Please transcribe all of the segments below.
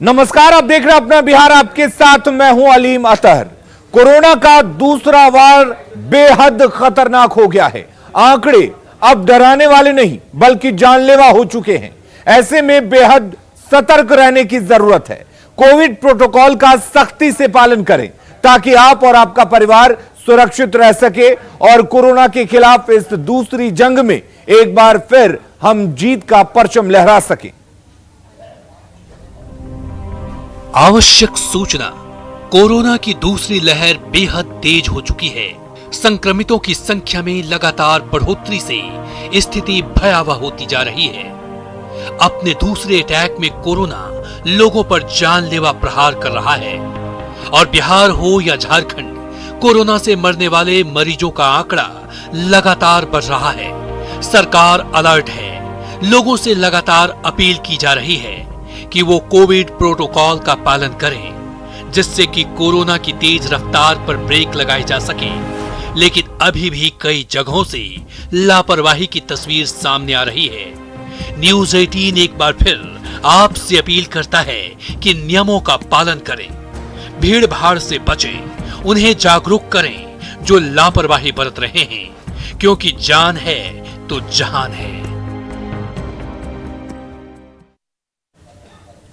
नमस्कार, आप देख रहे हैं अपना बिहार, आपके साथ मैं हूं अलीम अतहर। कोरोना का दूसरा वार बेहद खतरनाक हो गया है। आंकड़े अब डराने वाले नहीं बल्कि जानलेवा हो चुके हैं। ऐसे में बेहद सतर्क रहने की जरूरत है। कोविड प्रोटोकॉल का सख्ती से पालन करें ताकि आप और आपका परिवार सुरक्षित रह सके और कोरोना के खिलाफ इस दूसरी जंग में एक बार फिर हम जीत का परचम लहरा सकें। आवश्यक सूचना, कोरोना की दूसरी लहर बेहद तेज हो चुकी है। संक्रमितों की संख्या में लगातार बढ़ोतरी से स्थिति भयावह होती जा रही है। अपने दूसरे अटैक में कोरोना लोगों पर जानलेवा प्रहार कर रहा है और बिहार हो या झारखंड, कोरोना से मरने वाले मरीजों का आंकड़ा लगातार बढ़ रहा है। सरकार अलर्ट है। लोगों से लगातार अपील की जा रही है कि वो कोविड प्रोटोकॉल का पालन करें, जिससे कि कोरोना की तेज रफ्तार पर ब्रेक लगाई जा सके। लेकिन अभी भी कई जगहों से लापरवाही की तस्वीर सामने आ रही है। न्यूज़ 18 एक बार फिर आपसे अपील करता है कि नियमों का पालन करें, भीड़ भाड़ से बचें, उन्हें जागरूक करें जो लापरवाही बरत रहे हैं, क्योंकि जान है तो जहान है।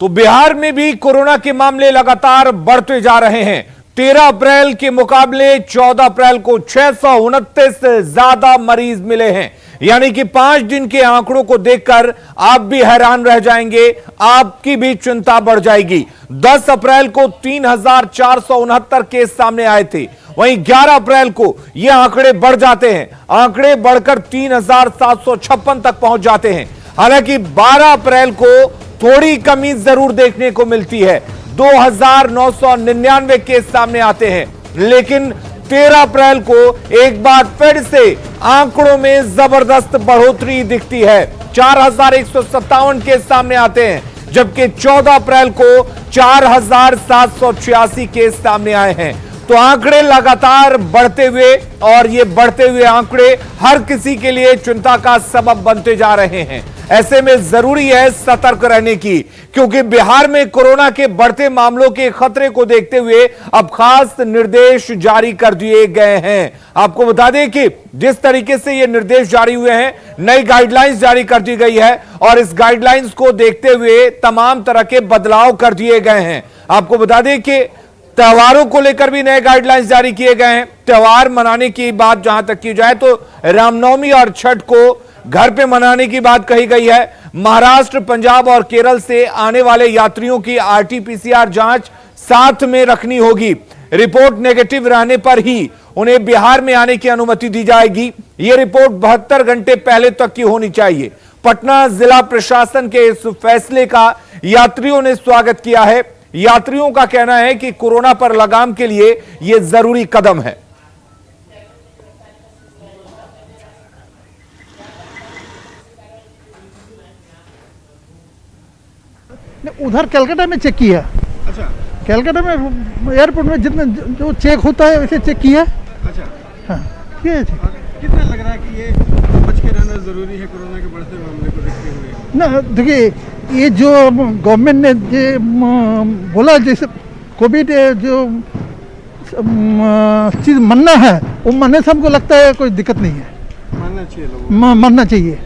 तो बिहार में भी कोरोना के मामले लगातार बढ़ते जा रहे हैं। 13 अप्रैल के मुकाबले 14 अप्रैल को 629 से ज्यादा मरीज मिले हैं। यानी कि 5 दिन के आंकड़ों को देखकर आप भी हैरान रह जाएंगे, आपकी भी चिंता बढ़ जाएगी। 10 अप्रैल को 3469 केस सामने आए थे। वहीं 11 अप्रैल को यह आंकड़े बढ़ जाते हैं, आंकड़े बढ़कर 3756 तक पहुंच जाते हैं। हालांकि 12 अप्रैल को थोड़ी कमी जरूर देखने को मिलती है, 2999 केस सामने आते हैं। लेकिन 13 अप्रैल को एक बार फिर से आंकड़ों में जबरदस्त बढ़ोतरी दिखती है, 4157 केस सामने आते हैं, जबकि 14 अप्रैल को 4786 केस सामने आए हैं। तो आंकड़े लगातार बढ़ते हुए और ये बढ़ते हुए आंकड़े हर किसी के लिए चिंता का सबब बनते जा रहे हैं। ऐसे में जरूरी है सतर्क रहने की, क्योंकि बिहार में कोरोना के बढ़ते मामलों के खतरे को देखते हुए अब खास निर्देश जारी कर दिए गए हैं। आपको बता दें कि जिस तरीके से ये निर्देश जारी हुए हैं, नई गाइडलाइंस जारी कर दी गई है और इस गाइडलाइंस को देखते हुए तमाम तरह के बदलाव कर दिए गए हैं। आपको बता दें कि त्योहारों को लेकर भी नए गाइडलाइंस जारी किए गए हैं। त्योहार मनाने की बात जहां तक की जाए तो रामनवमी और छठ को घर पे मनाने की बात कही गई है। महाराष्ट्र, पंजाब और केरल से आने वाले यात्रियों की आरटी-पीसीआर जांच साथ में रखनी होगी। रिपोर्ट नेगेटिव रहने पर ही उन्हें बिहार में आने की अनुमति दी जाएगी। यह रिपोर्ट 72 घंटे पहले तक की होनी चाहिए। पटना जिला प्रशासन के इस फैसले का यात्रियों ने स्वागत किया है। यात्रियों का कहना है कि कोरोना पर लगाम के लिए यह जरूरी कदम है। उधर कलकत्ता में चेक किया। अच्छा, कलकत्ता में एयरपोर्ट में जितना जो चेक होता है वैसे चेक किया। अच्छा, हाँ, किया चेक। कितना लग रहा है कि ये बच के रहना जरूरी है कोरोना के बढ़ते मामले को देखते हुए? ना देखिए, ये जो गवर्नमेंट ने ये बोला, जैसे कोविड जो चीज़ मानना है, वो मानने से हमको लगता है कोई दिक्कत नहीं है। मानना चाहिए लोगों, मानना चाहिए।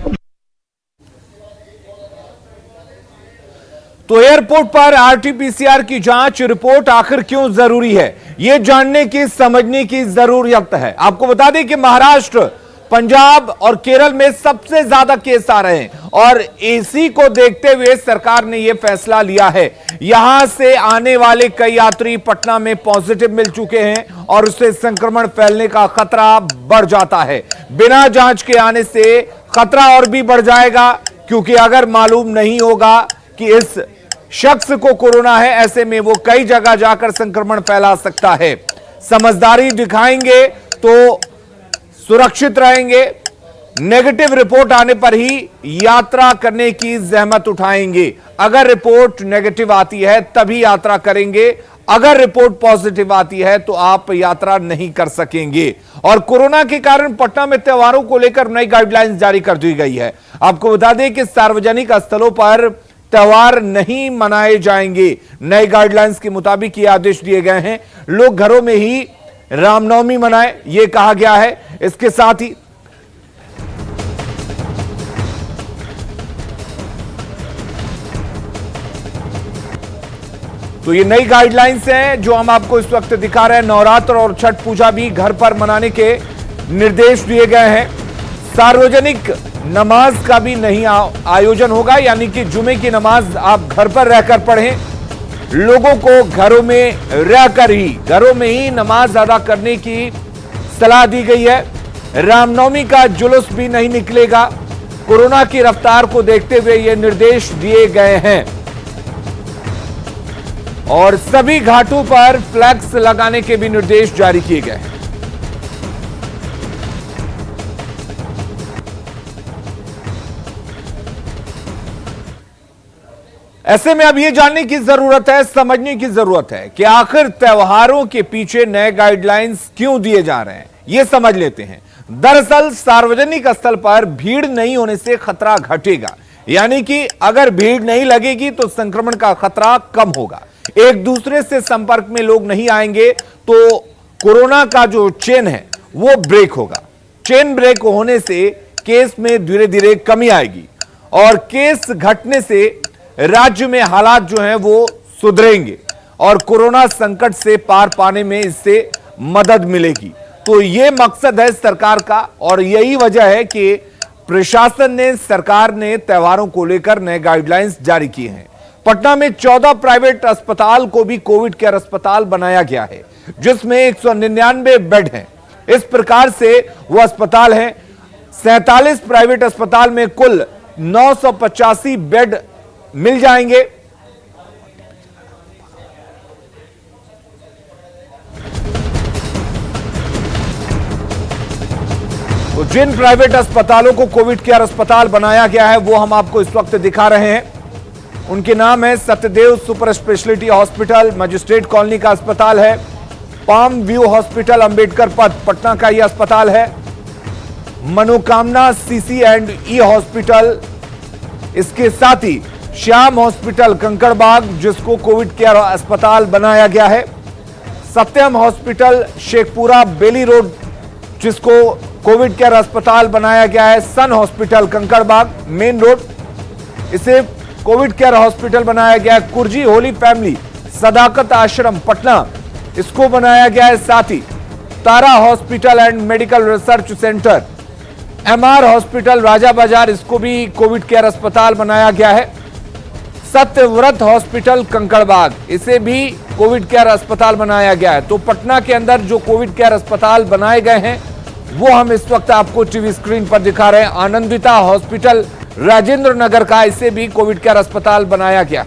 तो एयरपोर्ट पर आरटी-पीसीआर की जांच रिपोर्ट आखिर क्यों जरूरी है, यह जानने की समझने की जरूरत है। आपको बता दें कि महाराष्ट्र, पंजाब और केरल में सबसे ज्यादा केस आ रहे हैं और इसी को देखते हुए सरकार ने यह फैसला लिया है। यहां से आने वाले कई यात्री पटना में पॉजिटिव मिल चुके हैं और उससे संक्रमण फैलने का खतरा बढ़ जाता है। बिना जांच के आने से खतरा और भी बढ़ जाएगा, क्योंकि अगर मालूम नहीं होगा कि इस शख्स को कोरोना है, ऐसे में वो कई जगह जाकर संक्रमण फैला सकता है। समझदारी दिखाएंगे तो सुरक्षित रहेंगे। नेगेटिव रिपोर्ट आने पर ही यात्रा करने की जहमत उठाएंगे। अगर रिपोर्ट नेगेटिव आती है तभी यात्रा करेंगे, अगर रिपोर्ट पॉजिटिव आती है तो आप यात्रा नहीं कर सकेंगे। और कोरोना के कारण पटना में त्योहारों को लेकर नई गाइडलाइंस जारी कर दी गई है। आपको बता दें कि सार्वजनिक स्थलों पर त्योहार नहीं मनाए जाएंगे। नए गाइडलाइंस के मुताबिक ये आदेश दिए गए हैं। लोग घरों में ही रामनवमी मनाएं, यह कहा गया है। इसके साथ ही तो ये नई गाइडलाइंस हैं जो हम आपको इस वक्त दिखा रहे हैं। नवरात्र और छठ पूजा भी घर पर मनाने के निर्देश दिए गए हैं। सार्वजनिक नमाज का भी नहीं आयोजन होगा, यानी कि जुमे की नमाज आप घर पर रहकर पढ़ें। लोगों को घरों में ही नमाज अदा करने की सलाह दी गई है। रामनवमी का जुलूस भी नहीं निकलेगा। कोरोना की रफ्तार को देखते हुए ये निर्देश दिए गए हैं और सभी घाटों पर फ्लैग्स लगाने के भी निर्देश जारी किए गए हैं। ऐसे में अब यह जानने की जरूरत है, समझने की जरूरत है कि आखिर त्योहारों के पीछे नए गाइडलाइंस क्यों दिए जा रहे हैं। यह समझ लेते हैं। दरअसल सार्वजनिक स्थल पर भीड़ नहीं होने से खतरा घटेगा, यानी कि अगर भीड़ नहीं लगेगी तो संक्रमण का खतरा कम होगा। एक दूसरे से संपर्क में लोग नहीं आएंगे तो कोरोना का जो चेन है वो ब्रेक होगा। चेन ब्रेक होने से केस में धीरे धीरे कमी आएगी और केस घटने से राज्य में हालात जो हैं वो सुधरेंगे और कोरोना संकट से पार पाने में इससे मदद मिलेगी। तो ये मकसद है सरकार का और यही वजह है कि प्रशासन ने, सरकार ने त्योहारों को लेकर नए गाइडलाइंस जारी किए हैं। पटना में 14 प्राइवेट अस्पताल को भी कोविड केयर अस्पताल बनाया गया है, जिसमें 199 बेड हैं। इस प्रकार से वो अस्पताल हैं। 47 प्राइवेट अस्पताल में कुल 985 बेड मिल जाएंगे। तो जिन प्राइवेट अस्पतालों को कोविड केयर अस्पताल बनाया गया है वो हम आपको इस वक्त दिखा रहे हैं। उनके नाम है Satyadev super speciality hospital, magistrate colony का अस्पताल है, पाम व्यू हॉस्पिटल अंबेडकर पथ पटना का यह अस्पताल है, मनोकामना CC&E हॉस्पिटल, इसके साथ ही श्याम हॉस्पिटल कंकड़बाग जिसको कोविड केयर अस्पताल बनाया गया है, सत्यम हॉस्पिटल शेखपुरा बेली रोड जिसको कोविड केयर अस्पताल बनाया गया है, सन हॉस्पिटल कंकड़बाग मेन रोड इसे कोविड केयर हॉस्पिटल बनाया गया है, कुर्जी होली फैमिली सदाकत आश्रम पटना इसको बनाया गया है, साथ ही Tara hospital and medical research centre MR hospital Raja Bazar इसको भी कोविड केयर अस्पताल बनाया गया है, सत्यव्रत हॉस्पिटल कंकड़बाग इसे भी कोविड केयर अस्पताल बनाया गया है। तो पटना के अंदर जो कोविड केयर अस्पताल बनाए गए हैं वो हम इस वक्त आपको टीवी स्क्रीन पर दिखा रहे हैं। आनंदिता हॉस्पिटल राजेंद्र नगर का, इसे भी कोविड केयर अस्पताल बनाया गया।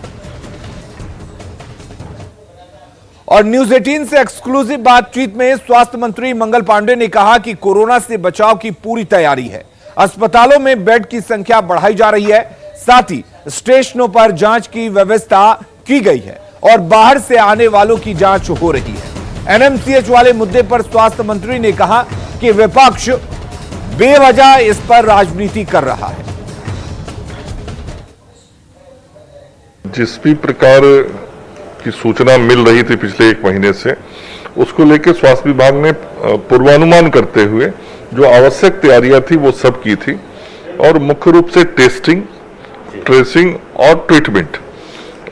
और न्यूज 18 से एक्सक्लूसिव बातचीत में स्वास्थ्य मंत्री मंगल पांडे ने कहा कि कोरोना से बचाव की पूरी तैयारी है। अस्पतालों में बेड की संख्या बढ़ाई जा रही है, साथ ही स्टेशनों पर जांच की व्यवस्था की गई है और बाहर से आने वालों की जांच हो रही है। NMCH वाले मुद्दे पर स्वास्थ्य मंत्री ने कहा कि विपक्ष बेवजह इस पर राजनीति कर रहा है। जिस भी प्रकार की सूचना मिल रही थी पिछले 1 महीने से, उसको लेकर स्वास्थ्य विभाग ने पूर्वानुमान करते हुए जो आवश्यक तैयारियां थी वो सब की थी और मुख्य रूप से टेस्टिंग, ट्रेसिंग और ट्रीटमेंट।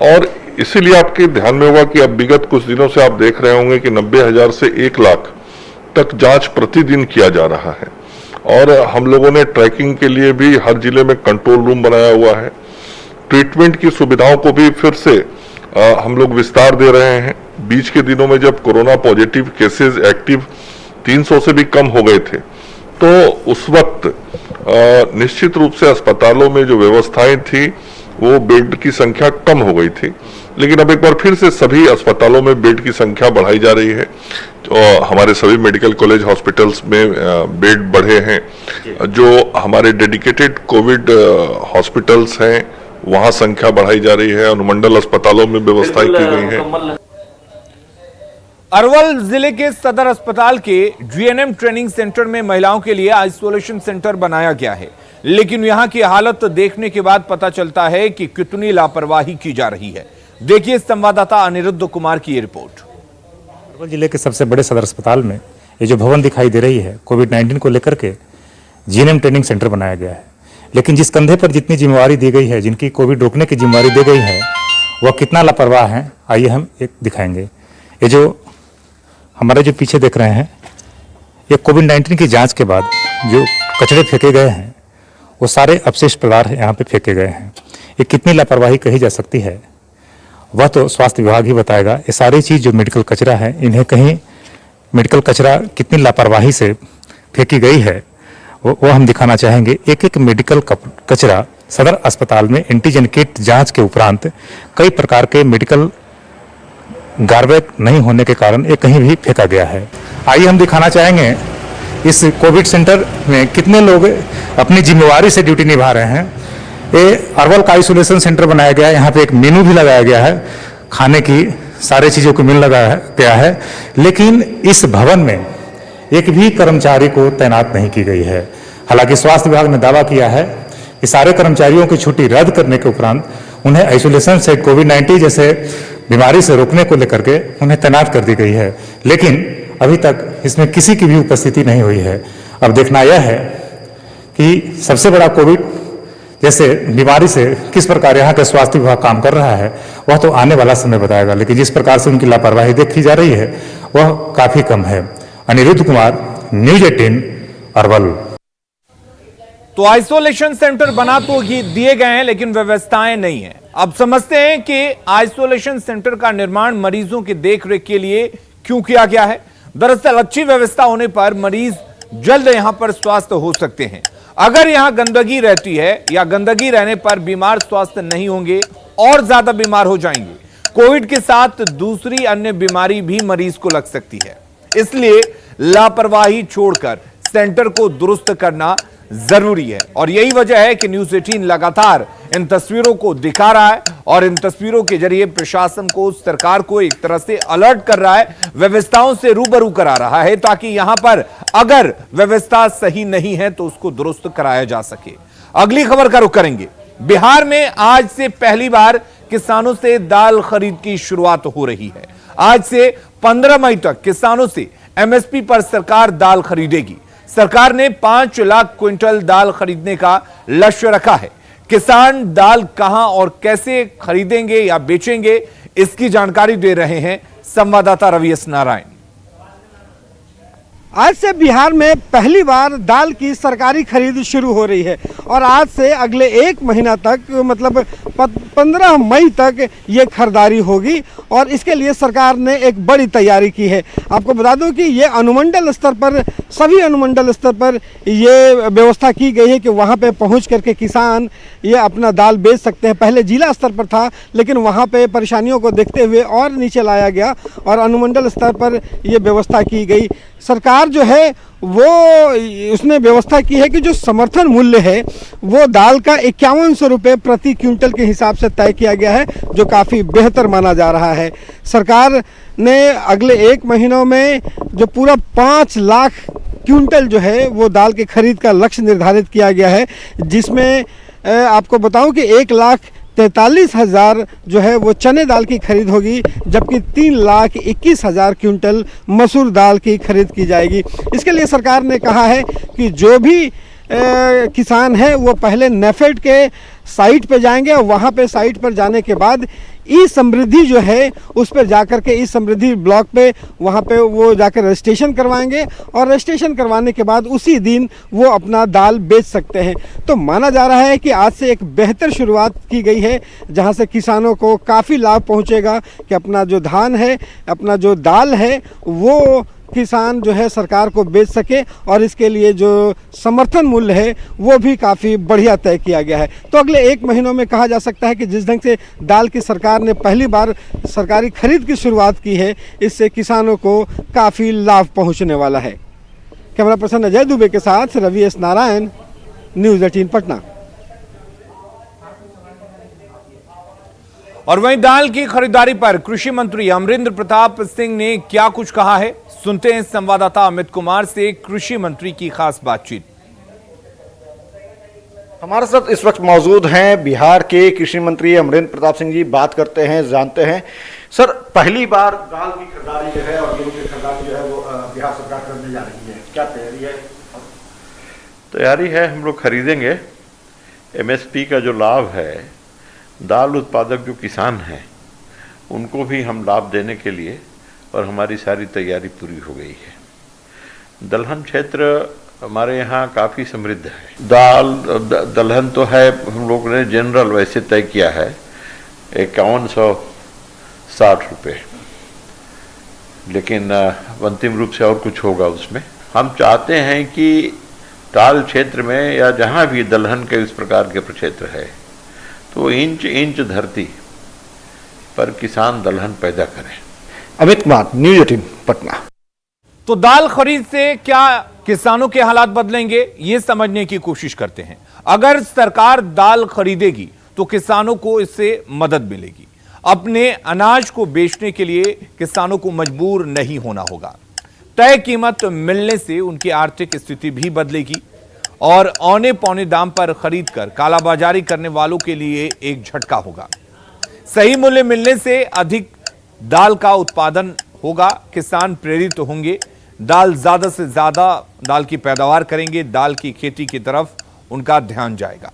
और इसीलिए आपके ध्यान में होगा कि अब विगत कुछ दिनों से आप देख रहे होंगे कि 90,000 से 1 लाख तक जांच प्रतिदिन किया जा रहा है और हम लोगों ने ट्रैकिंग के लिए भी हर जिले में कंट्रोल रूम बनाया हुआ है। ट्रीटमेंट की सुविधाओं को भी फिर से हम लोग विस्तार दे रहे हैं। बीच के दिनों में जब कोरोना पॉजिटिव केसेस एक्टिव 300 से भी कम हो गए थे तो उस वक्त निश्चित रूप से अस्पतालों में जो व्यवस्थाएं थी वो बेड की संख्या कम हो गई थी, लेकिन अब एक बार फिर से सभी अस्पतालों में बेड की संख्या बढ़ाई जा रही है। तो हमारे सभी मेडिकल कॉलेज हॉस्पिटल्स में बेड बढ़े हैं। जो हमारे डेडिकेटेड कोविड हॉस्पिटल्स हैं वहां संख्या बढ़ाई जा रही है। अनुमंडल अस्पतालों में व्यवस्थाएं की गई हैं। अरवल जिले के सदर अस्पताल के जीएनएम ट्रेनिंग सेंटर में महिलाओं के लिए आइसोलेशन सेंटर बनाया गया है, लेकिन यहां की हालत देखने के बाद पता चलता है कि कितनी लापरवाही की जा रही है। देखिए संवाददाता अनिरुद्ध कुमार की ये रिपोर्ट। अरवल जिले के सबसे बड़े सदर अस्पताल में ये जो भवन दिखाई दे रही है, कोविड-19 को लेकर के जीएनएम ट्रेनिंग सेंटर बनाया गया है, लेकिन जिस कंधे पर जितनी जिम्मेवारी दी गई है, जिनकी कोविड रोकने की जिम्मेवारी दी गई है, वह कितना लापरवाह है, आइए हम एक दिखाएंगे। ये जो हमारे जो पीछे देख रहे हैं, ये कोविड-19 की जांच के बाद जो कचरे फेंके गए हैं, वो सारे अवशिष्ट पदार्थ यहाँ पे फेंके गए हैं। ये कितनी लापरवाही कही जा सकती है, वह तो स्वास्थ्य विभाग ही बताएगा। ये सारी चीज़ जो मेडिकल कचरा है, इन्हें कहीं मेडिकल कचरा कितनी लापरवाही से फेंकी गई है, वो हम दिखाना चाहेंगे। एक एक मेडिकल कचरा सदर अस्पताल में एंटीजन किट जांच के उपरांत कई प्रकार के मेडिकल गार्बेज नहीं होने के कारण ये कहीं भी फेंका गया है। आइए हम दिखाना चाहेंगे इस कोविड सेंटर में कितने लोग अपनी जिम्मेवारी से ड्यूटी निभा रहे हैं। ये अरवल का आइसोलेशन सेंटर बनाया गया है, यहाँ पे एक मेनू भी लगाया गया है, खाने की सारी चीज़ों को मिल लगाया गया है, लेकिन इस भवन में एक भी कर्मचारी को तैनात नहीं की गई है। हालांकि स्वास्थ्य विभाग ने दावा किया है कि सारे कर्मचारियों की छुट्टी रद्द करने के उपरांत उन्हें आइसोलेशन से कोविड-19 जैसे बीमारी से रोकने को लेकर के उन्हें तैनात कर दी गई है, लेकिन अभी तक इसमें किसी की भी उपस्थिति नहीं हुई है। अब देखना यह है कि सबसे बड़ा कोविड जैसे बीमारी से किस प्रकार यहाँ के स्वास्थ्य विभाग काम कर रहा है, वह तो आने वाला समय बताएगा, लेकिन जिस प्रकार से उनकी लापरवाही देखी जा रही है वह काफी कम है। अनिरुद्ध कुमार, न्यूज 18 अरवल। तो आइसोलेशन सेंटर बना तो दिए गए हैं, लेकिन व्यवस्थाएं नहीं है। अब समझते हैं कि आइसोलेशन सेंटर का निर्माण मरीजों की देखरेख के लिए क्यों किया गया है। दरअसल अच्छी व्यवस्था होने पर मरीज जल्द यहां पर स्वस्थ हो सकते हैं। अगर यहां गंदगी रहती है या गंदगी रहने पर बीमार स्वस्थ नहीं होंगे और ज्यादा बीमार हो जाएंगे। कोविड के साथ दूसरी अन्य बीमारी भी मरीज को लग सकती है, इसलिए लापरवाही छोड़कर सेंटर को दुरुस्त करना जरूरी है। और यही वजह है कि न्यूज 18 लगातार इन तस्वीरों को दिखा रहा है और इन तस्वीरों के जरिए प्रशासन को, सरकार को एक तरह से अलर्ट कर रहा है, व्यवस्थाओं से रूबरू करा रहा है, ताकि यहां पर अगर व्यवस्था सही नहीं है तो उसको दुरुस्त कराया जा सके। अगली खबर का रुख करेंगे। बिहार में आज से पहली बार किसानों से दाल खरीद की शुरुआत हो रही है। आज से 15 मई तक किसानों से एमएसपी पर सरकार दाल खरीदेगी। सरकार ने 5 लाख क्विंटल दाल खरीदने का लक्ष्य रखा है। किसान दाल कहां और कैसे खरीदेंगे या बेचेंगे, इसकी जानकारी दे रहे हैं संवाददाता रवि एस नारायण। आज से बिहार में पहली बार दाल की सरकारी खरीद शुरू हो रही है और आज से अगले 1 महीना तक, मतलब 15 मई तक ये खरीदारी होगी और इसके लिए सरकार ने एक बड़ी तैयारी की है। आपको बता दूं कि ये अनुमंडल स्तर पर, सभी अनुमंडल स्तर पर ये व्यवस्था की गई है कि वहाँ पे पहुँच करके किसान ये अपना दाल बेच सकते हैं। पहले जिला स्तर पर था, लेकिन वहाँ पे परेशानियों को देखते हुए और नीचे लाया गया और अनुमंडल स्तर पर ये व्यवस्था की गई। सरकार जो है वो उसने व्यवस्था की है कि जो समर्थन मूल्य है वो दाल का 5100 रुपये प्रति क्विंटल के हिसाब से तय किया गया है, जो काफ़ी बेहतर माना जा रहा है। सरकार ने अगले 1 महीनों में जो पूरा 5 लाख क्विंटल जो है वो दाल के खरीद का लक्ष्य निर्धारित किया गया है, जिसमें आपको बताऊं कि 1,43,000 जो है वो चने दाल की खरीद होगी, जबकि 3,21,000 क्विंटल मसूर दाल की खरीद की जाएगी। इसके लिए सरकार ने कहा है कि जो भी किसान है वो पहले नेफेड के साइट पे जाएंगे और वहाँ पे साइट पर जाने के बाद ई समृद्धि जो है उस पर जाकर के ई समृद्धि ब्लॉक पे वहाँ पे वो जाकर रजिस्ट्रेशन करवाएंगे और रजिस्ट्रेशन करवाने के बाद उसी दिन वो अपना दाल बेच सकते हैं। तो माना जा रहा है कि आज से एक बेहतर शुरुआत की गई है, जहाँ से किसानों को काफ़ी लाभ पहुँचेगा कि अपना जो धान है, अपना जो दाल है वो किसान जो है सरकार को बेच सके और इसके लिए जो समर्थन मूल्य है वो भी काफ़ी बढ़िया तय किया गया है। तो अगले 1 महीनों में कहा जा सकता है कि जिस ढंग से दाल की सरकार ने पहली बार सरकारी खरीद की शुरुआत की है, इससे किसानों को काफ़ी लाभ पहुंचने वाला है। कैमरा पर्सन अजय दुबे के साथ रवि एस नारायण, न्यूज़ 18 पटना। और वहीं दाल की खरीदारी पर कृषि मंत्री अमरिंद्र प्रताप सिंह ने क्या कुछ कहा है, सुनते हैं संवाददाता अमित कुमार से कृषि मंत्री की खास बातचीत। हमारे साथ इस वक्त मौजूद हैं बिहार के कृषि मंत्री अमरिंद्र प्रताप सिंह जी। बात करते हैं, जानते हैं सर, पहली बार दाल की खरीदारी जो है और गेहूं की खरीदारी जो है वो बिहार सरकार करने जा रही है, क्या तैयारी है? तैयारी है, हम लोग खरीदेंगे। एमएसपी का जो लाभ है, दाल उत्पादक जो किसान हैं उनको भी हम लाभ देने के लिए, और हमारी सारी तैयारी पूरी हो गई है। दलहन क्षेत्र हमारे यहाँ काफ़ी समृद्ध है। दलहन तो है, हम लोग ने जनरल वैसे तय किया है 5160 रुपये, लेकिन अंतिम रूप से और कुछ होगा उसमें। हम चाहते हैं कि दाल क्षेत्र में या जहाँ भी दलहन के इस प्रकार के प्रक्षेत्र है तो इंच इंच धरती पर किसान दलहन पैदा करें। अमित कुमार, न्यूज़ 18 पटना। तो दाल खरीद से क्या किसानों के हालात बदलेंगे, ये समझने की कोशिश करते हैं। अगर सरकार दाल खरीदेगी तो किसानों को इससे मदद मिलेगी। अपने अनाज को बेचने के लिए किसानों को मजबूर नहीं होना होगा। तय कीमत मिलने से उनकी आर्थिक स्थिति भी बदलेगी और औने पौने दाम पर खरीदकर कालाबाजारी करने वालों के लिए एक झटका होगा। सही मूल्य मिलने से अधिक दाल का उत्पादन होगा, किसान प्रेरित होंगे, ज्यादा से ज्यादा दाल की पैदावार करेंगे, दाल की खेती की तरफ उनका ध्यान जाएगा।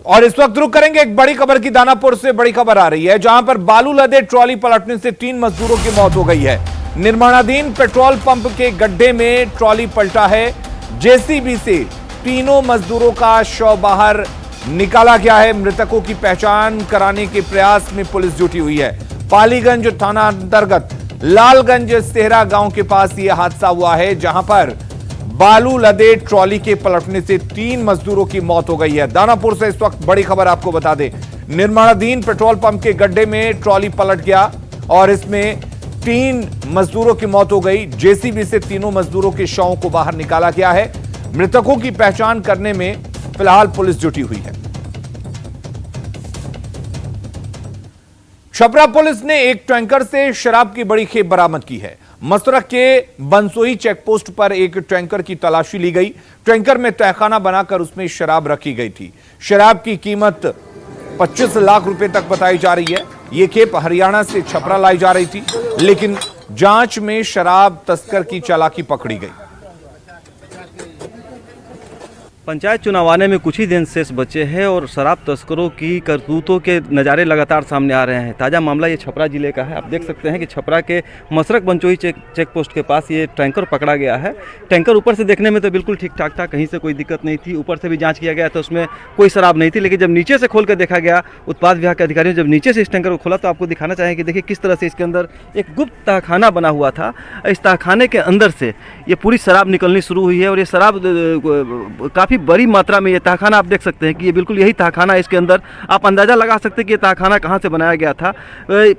और इस वक्त रुक करेंगे एक बड़ी खबर की। दानापुर से बड़ी खबर आ रही है, जहां पर बालू लदे ट्रॉली पलटने से 3 मजदूरों की मौत हो गई है। निर्माणाधीन पेट्रोल पंप के गड्ढे में ट्रॉली पलटा है। जेसीबी से तीनों मजदूरों का शव बाहर निकाला गया है। मृतकों की पहचान कराने के प्रयास में पुलिस जुटी हुई है। पालीगंज थाना अंतर्गत लालगंज सेहरा गांव के पास यह हादसा हुआ है, जहां पर बालू लदे ट्रॉली के पलटने से 3 मजदूरों की मौत हो गई है। दानापुर से इस वक्त बड़ी खबर आपको बता दें, निर्माणाधीन पेट्रोल पंप के गड्ढे में ट्रॉली पलट गया और इसमें 3 मजदूरों की मौत हो गई। जेसीबी से तीनों मजदूरों के शवों को बाहर निकाला गया है। मृतकों की पहचान करने में फिलहाल पुलिस जुटी हुई है। छपरा पुलिस ने एक टैंकर से शराब की बड़ी खेप बरामद की है। मसरख के बंसोई चेकपोस्ट पर एक टैंकर की तलाशी ली गई। टैंकर में तहखाना बनाकर उसमें शराब रखी गई थी। शराब की कीमत 25 लाख रुपए तक बताई जा रही है। यह खेप हरियाणा से छपरा लाई जा रही थी, लेकिन जांच में शराब तस्कर की चालाकी पकड़ी गई। पंचायत चुनाव आने में कुछ ही दिन शेष बचे हैं और शराब तस्करों की करतूतों के नज़ारे लगातार सामने आ रहे हैं। ताज़ा मामला ये छपरा जिले का है। आप देख सकते हैं कि छपरा के मसरख बंचोई चेक पोस्ट के पास ये टैंकर पकड़ा गया है। टैंकर ऊपर से देखने में तो बिल्कुल ठीक ठाक था, कहीं से कोई दिक्कत नहीं थी। ऊपर से भी जांच किया गया तो उसमें कोई शराब नहीं थी, लेकिन जब नीचे से खोल कर देखा गया, उत्पाद विभाग के अधिकारियों जब नीचे से इस टैंकर को खोला तो आपको दिखाना चाहेंगे कि देखिए किस तरह से इसके अंदर एक गुप्त तहखाना बना हुआ था। इस तहखाने के अंदर से ये पूरी शराब निकलनी शुरू हुई है और ये शराब काफ़ी बड़ी मात्रा में, ये तहखाना आप देख सकते हैं कि ये बिल्कुल यही तहखाना, इसके अंदर आप अंदाज़ा लगा सकते हैं कि ये तहखाना कहाँ से बनाया गया था।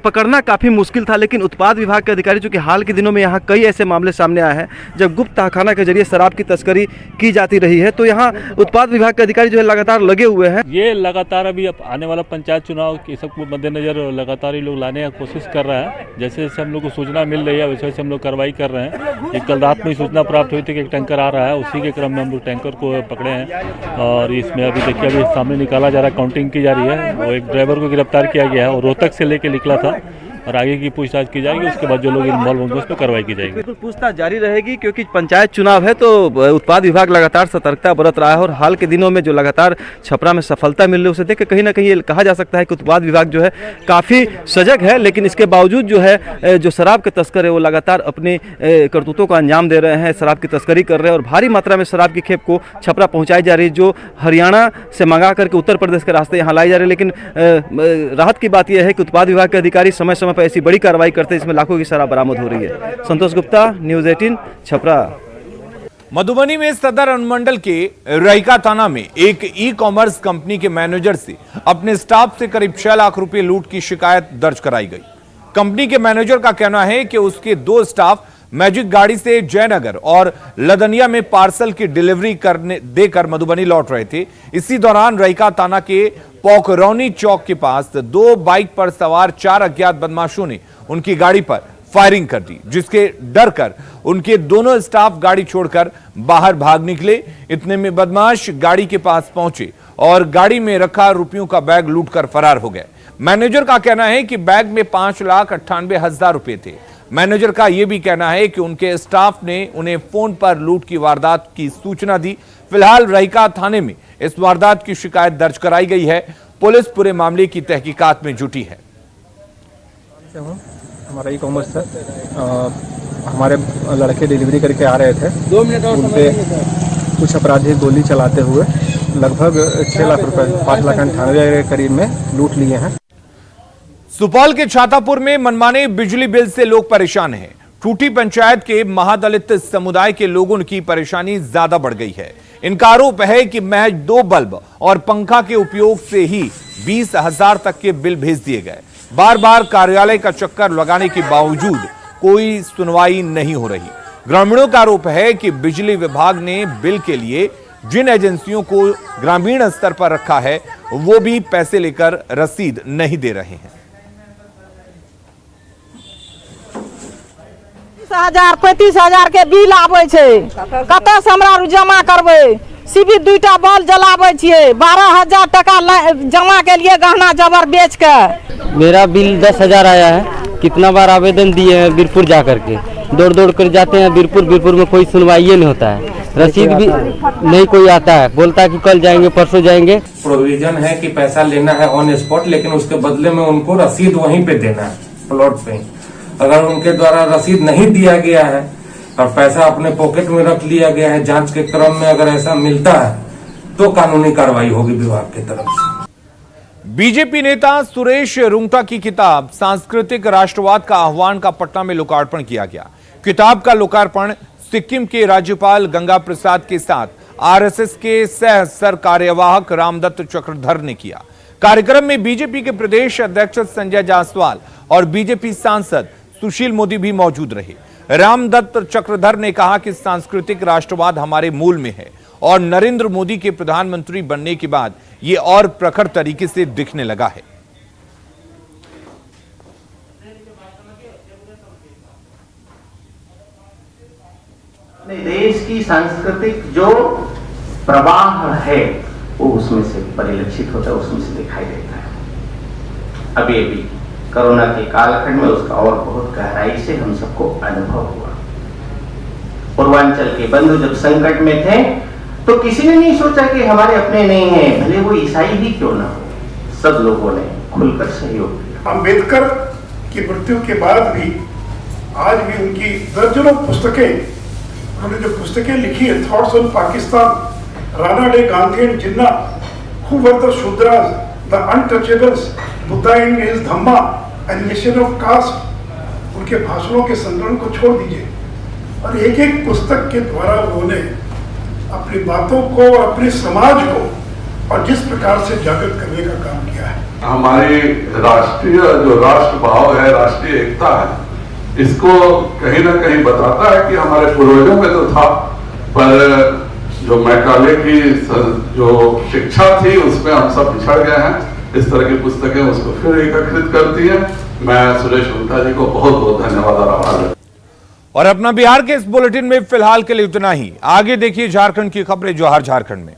पकड़ना काफ़ी मुश्किल था, लेकिन उत्पाद विभाग के अधिकारी, चूँकि हाल के दिनों में यहाँ कई ऐसे मामले सामने आए हैं जब गुप्त तहखाना के जरिए शराब की तस्करी की जाती रही है, तो यहाँ उत्पाद विभाग के अधिकारी जो है लगातार लगे हुए हैं। ये लगातार अभी आने वाला पंचायत चुनाव के सबको मद्देनजर लगातार ये लोग लाने की कोशिश कर रहे हैं। जैसे जैसे हम लोग को सूचना मिल रही है वैसे वैसे हम लोग कार्रवाई कर रहे हैं। ये कल रात में ही सूचना प्राप्त हुई थी कि एक टैंकर आ रहा है, उसी के क्रम में हम लोग टैंकर को पकड़े हैं और इसमें अभी देखिए अभी सामने निकाला जा रहा है, काउंटिंग की जा रही है। वो एक ड्राइवर को गिरफ्तार किया गया है और रोहतक से लेके निकला था और आगे की पूछताछ की जाएगी। उसके बाद जो लोग इन्वॉल्व होंगे उस पर कार्रवाई की जाएगी। बिल्कुल पूछताछ जारी रहेगी, क्योंकि पंचायत चुनाव है तो उत्पाद विभाग लगातार सतर्कता बरत रहा है और हाल के दिनों में जो लगातार छपरा में सफलता मिल रही है उसे देख के कहीं ना कहीं ये कहा जा सकता है कि उत्पाद विभाग जो है काफ़ी सजग है। लेकिन इसके बावजूद जो है जो शराब के तस्कर है वो लगातार अपनी करतूतों को अंजाम दे रहे हैं, शराब की तस्करी कर रहे हैं और भारी मात्रा में शराब की खेप को छपरा पहुँचाई जा रही है, जो हरियाणा से मंगा करके उत्तर प्रदेश के रास्ते यहाँ लाई जा रही है। लेकिन राहत की बात यह है कि उत्पाद विभाग के अधिकारी समय समय पर ऐसी बड़ी कार्रवाई करते हैं इसमें लाखों की शराब बरामद हो रही है। संतोष गुप्ता, न्यूज़ 18 छपरा। मधुबनी में सदर अनुमंडल के रईका थाना में एक ई कॉमर्स कंपनी के मैनेजर से अपने स्टाफ से करीब 6 लाख रुपए लूट की शिकायत दर्ज कराई गई। कंपनी के मैनेजर का कहना है कि उसके 2 स्टाफ मैजिक गाड़ी से जयनगर और लदनिया में पार्सल की डिलीवरी देकर मधुबनी लौट रहे थे। इसी दौरान रईका थाना के पोखरौनी चौक के पास 2 बाइक पर सवार 4 अज्ञात बदमाशों ने उनकी गाड़ी पर फायरिंग कर दी, जिसके डर कर उनके दोनों स्टाफ गाड़ी छोड़कर बाहर भाग निकले। इतने में बदमाश गाड़ी के पास पहुंचे और गाड़ी में रखा रुपयों का बैग लूटकर फरार हो गए। मैनेजर का कहना है कि बैग में 5,98,000 रुपए थे। मैनेजर का यह भी कहना है कि उनके स्टाफ ने उन्हें फोन पर लूट की वारदात की सूचना दी। फिलहाल रहीका थाने में इस वारदात की शिकायत दर्ज कराई गई है। पुलिस पूरे मामले की तहकीकात में जुटी है। हमारा ई कॉमर्स है, हमारे लड़के डिलीवरी करके आ रहे थे, 2 मिनट और उनपे कुछ अपराधी गोली चलाते हुए लगभग 6 लाख रुपए 5,98,000 के करीब में लूट लिए हैं। सुपौल के छातापुर में मनमाने बिजली बिल से लोग परेशान हैं। टूटी पंचायत के महादलित समुदाय के लोगों की परेशानी ज्यादा बढ़ गई है। इनका आरोप है कि महज 2 बल्ब और पंखा के उपयोग से ही 20,000 तक के बिल भेज दिए गए। बार बार कार्यालय का चक्कर लगाने के बावजूद कोई सुनवाई नहीं हो रही। ग्रामीणों का आरोप है कि बिजली विभाग ने बिल के लिए जिन एजेंसियों को ग्रामीण स्तर पर रखा है वो भी पैसे लेकर रसीद नहीं दे रहे हैं। 35,000 के बिल आबै छै, कतऽ से हमरा जमा करबै? सिर्फ 2टा बल्ब जलाबै छियै, 12,000 टका जमा के लिए गहना जबर बेच के। मेरा बिल 10,000 आया है। कितना बार आवेदन दिए हैं बीरपुर जा करके, दौड़ दौड़ कर जाते हैं बीरपुर में कोई सुनवाई नहीं होता है, रसीद भी नहीं कोई आता है, बोलता है कि कल जाएंगे परसों जाएंगे। प्रोविजन है कि पैसा लेना है ऑन स्पॉट, लेकिन उसके बदले में उनको रसीद वहीं पे देना है प्लॉट पे। अगर उनके द्वारा रसीद नहीं दिया गया है और पैसा अपने पॉकेट में रख लिया गया है, जांच के क्रम में अगर ऐसा मिलता है तो कानूनी कार्रवाई होगी विभाग की तरफ से। बीजेपी नेता सुरेश रुंगटा की किताब सांस्कृतिक राष्ट्रवाद का आह्वान का पटना में लोकार्पण किया गया। किताब का लोकार्पण सिक्किम के राज्यपाल गंगा प्रसाद के साथ आरएसएस के सह सर कार्यवाहक रामदत्त चक्रधर ने किया। कार्यक्रम में बीजेपी के प्रदेश अध्यक्ष संजय जायसवाल और बीजेपी सांसद सुशील मोदी भी मौजूद रहे। रामदत्त चक्रधर ने कहा कि सांस्कृतिक राष्ट्रवाद हमारे मूल में है और नरेंद्र मोदी के प्रधानमंत्री बनने के बाद ये और प्रखर तरीके से दिखने लगा है। देश की सांस्कृतिक जो प्रवाह है वो उसमें से परिलक्षित होता है, उसमें से दिखाई देता है। अभी कोरोना के कालखंड में उसका और बहुत गहराई से हम सबको अनुभव हुआ। पूर्वांचल के बंधु जब संकट में थे तो किसी ने नहीं सोचा कि हमारे अपने नहीं हैं, भले वो ईसाई ही क्यों ना हो, सब लोगों ने खुलकर सहयोग किया। अम्बेडकर की मृत्यु के बाद भी आज भी उनकी दर्जनों पुस्तकें, उन्होंने जो पुस्तकें लिखी है, thoughts on Pakistan, Ranade, Gandhi and Jinnah, who were the Shudras, the untouchables, Buddha in his Dhamma, annihilation of caste, उनके भाषणों के संग्रहण को छोड़ दीजिए और एक एक पुस्तक के द्वारा उन्होंने अपनी बातों को, अपने समाज को और जिस प्रकार से जागृत करने का काम किया है। हमारी राष्ट्रीय जो राष्ट्र भाव है, राष्ट्रीय एकता है, इसको कहीं ना कहीं बताता है कि हमारे पूर्वजों में तो था, पर जो मैकाले की जो शिक्षा थी उसमें हम सब पिछड़ गए हैं। इस तरह की पुस्तकें उसको फिर एकत्रित करती हैं। मैं सुरेश रुंगटा जी को बहुत बहुत धन्यवाद और आभार। और अपना बिहार के इस बुलेटिन में फिलहाल के लिए इतना ही। आगे देखिए झारखंड की खबरें जोहार झारखंड में।